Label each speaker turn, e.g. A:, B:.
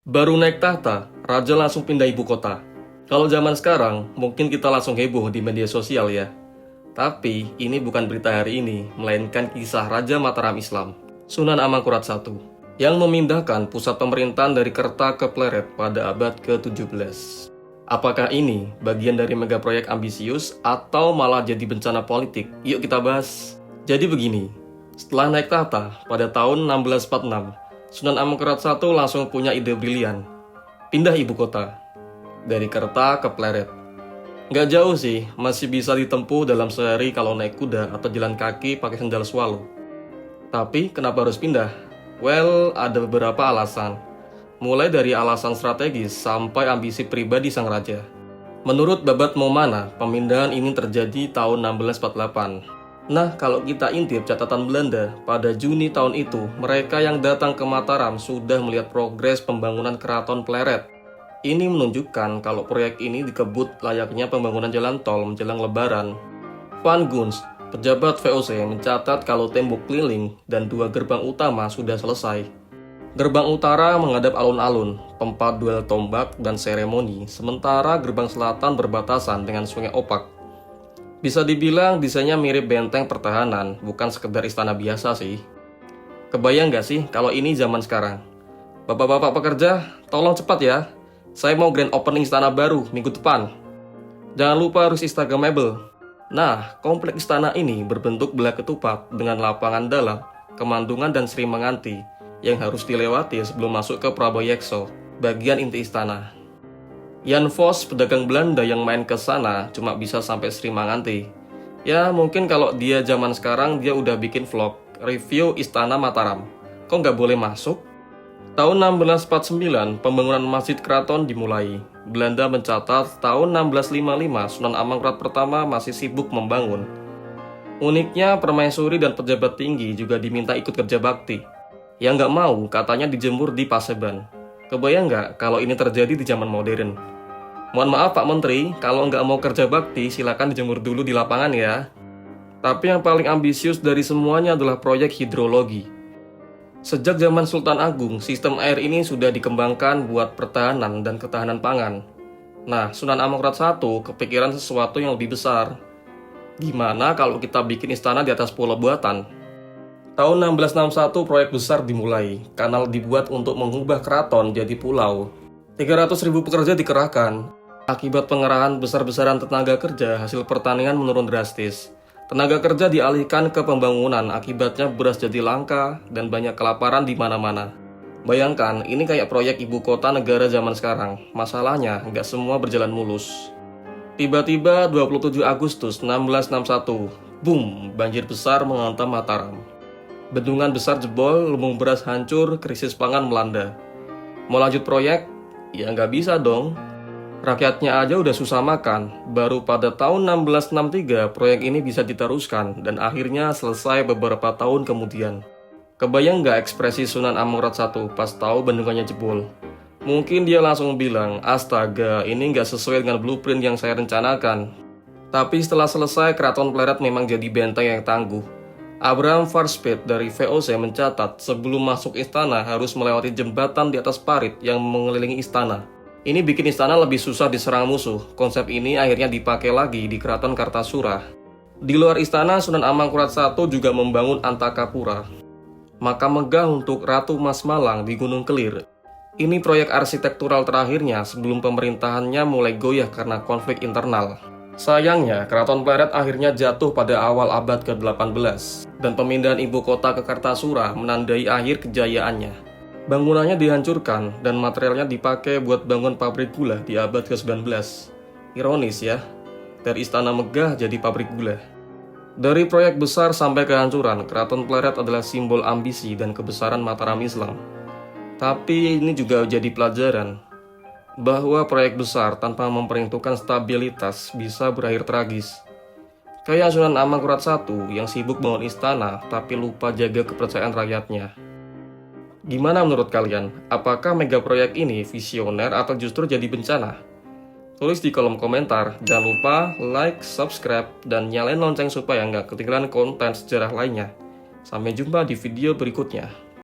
A: Baru naik tahta, raja langsung pindah ibu kota. Kalau zaman sekarang, mungkin kita langsung heboh di media sosial ya. Tapi, ini bukan berita hari ini, melainkan kisah Raja Mataram Islam, Sunan Amangkurat I, yang memindahkan pusat pemerintahan dari Kerta ke Pleret pada abad ke-17. Apakah ini bagian dari megaproyek ambisius atau malah jadi bencana politik? Yuk kita bahas. Jadi begini, setelah naik tahta pada tahun 1646, Sunan Amangkurat I langsung punya ide brilian. Pindah ibu kota dari Kerta ke Pleret. Nggak jauh sih, masih bisa ditempuh dalam sehari kalau naik kuda atau jalan kaki pakai sendal swallow. Tapi kenapa harus pindah? Well, ada beberapa alasan. Mulai dari alasan strategis sampai ambisi pribadi sang raja. Menurut Babat Momana, pemindahan ini terjadi tahun 1648. Nah, kalau kita intip catatan Belanda, pada Juni tahun itu, mereka yang datang ke Mataram sudah melihat progres pembangunan Keraton Pleret. Ini menunjukkan kalau proyek ini dikebut layaknya pembangunan jalan tol menjelang Lebaran. Van Gunst, pejabat VOC, mencatat kalau tembok keliling dan 2 gerbang utama sudah selesai. Gerbang utara menghadap alun-alun, tempat duel tombak dan seremoni, sementara gerbang selatan berbatasan dengan Sungai Opak. Bisa dibilang desainnya mirip benteng pertahanan, bukan sekedar istana biasa sih. Kebayang gak sih kalau ini zaman sekarang? Bapak-bapak pekerja, tolong cepat ya. Saya mau grand opening istana baru minggu depan. Jangan lupa harus instagramable. Nah, kompleks istana ini berbentuk belah ketupat dengan lapangan dalam, kemandungan dan Sri Manganti yang harus dilewati sebelum masuk ke Prabayekso, bagian inti istana. Jan Vos, pedagang Belanda yang main ke sana, cuma bisa sampai Sri Manganti. Ya, mungkin kalau dia zaman sekarang dia udah bikin vlog, review istana Mataram. Kok nggak boleh masuk? Tahun 1649, pembangunan Masjid Keraton dimulai. Belanda mencatat tahun 1655, Sunan Amangkurat I masih sibuk membangun. Uniknya, permaisuri dan pejabat tinggi juga diminta ikut kerja bakti. Yang nggak mau, katanya dijemur di Paseban. Kebayang nggak kalau ini terjadi di zaman modern? Mohon maaf Pak Menteri, kalau nggak mau kerja bakti, silakan dijemur dulu di lapangan ya. Tapi yang paling ambisius dari semuanya adalah proyek hidrologi. Sejak zaman Sultan Agung, sistem air ini sudah dikembangkan buat pertahanan dan ketahanan pangan. Nah, Sunan Amangkurat I kepikiran sesuatu yang lebih besar. Gimana kalau kita bikin istana di atas pulau buatan? Tahun 1661 proyek besar dimulai. Kanal dibuat untuk mengubah keraton jadi pulau. 300.000 pekerja dikerahkan. Akibat pengerahan besar-besaran tenaga kerja, hasil pertanian menurun drastis. Tenaga kerja dialihkan ke pembangunan, akibatnya beras jadi langka dan banyak kelaparan di mana-mana. Bayangkan, ini kayak proyek ibu kota negara zaman sekarang. Masalahnya, nggak semua berjalan mulus. Tiba-tiba 27 Agustus 1661, boom, banjir besar menghantam Mataram. Bendungan besar jebol, lumbung beras hancur, krisis pangan melanda. Mau lanjut proyek? Ya nggak bisa dong. Rakyatnya aja udah susah makan. Baru pada tahun 1663 proyek ini bisa diteruskan dan akhirnya selesai beberapa tahun kemudian. Kebayang nggak ekspresi Sunan Amangkurat I pas tahu bendungannya jebol? Mungkin dia langsung bilang, astaga, ini nggak sesuai dengan blueprint yang saya rencanakan. Tapi setelah selesai, Keraton Pleret memang jadi benteng yang tangguh. Abraham Farspet dari VOC mencatat sebelum masuk istana harus melewati jembatan di atas parit yang mengelilingi istana. Ini bikin istana lebih susah diserang musuh. Konsep ini akhirnya dipakai lagi di Keraton Kartasura. Di luar istana, Sunan Amangkurat I juga membangun Antakapura, makam megah untuk Ratu Mas Malang di Gunung Kelir. Ini proyek arsitektural terakhirnya sebelum pemerintahannya mulai goyah karena konflik internal. Sayangnya, Keraton Pleret akhirnya jatuh pada awal abad ke-18, dan pemindahan ibu kota ke Kartasura menandai akhir kejayaannya. Bangunannya dihancurkan dan materialnya dipakai buat bangun pabrik gula di abad ke-19. Ironis ya, dari istana megah jadi pabrik gula. Dari proyek besar sampai kehancuran, Keraton Pleret adalah simbol ambisi dan kebesaran Mataram Islam. Tapi ini juga jadi pelajaran bahwa proyek besar tanpa memperhitungkan stabilitas bisa berakhir tragis. Kayak Sunan Amangkurat I yang sibuk bangun istana tapi lupa jaga kepercayaan rakyatnya. Gimana menurut kalian? Apakah mega proyek ini visioner atau justru jadi bencana? Tulis di kolom komentar. Jangan lupa like, subscribe, dan nyalain lonceng supaya nggak ketinggalan konten sejarah lainnya. Sampai jumpa di video berikutnya.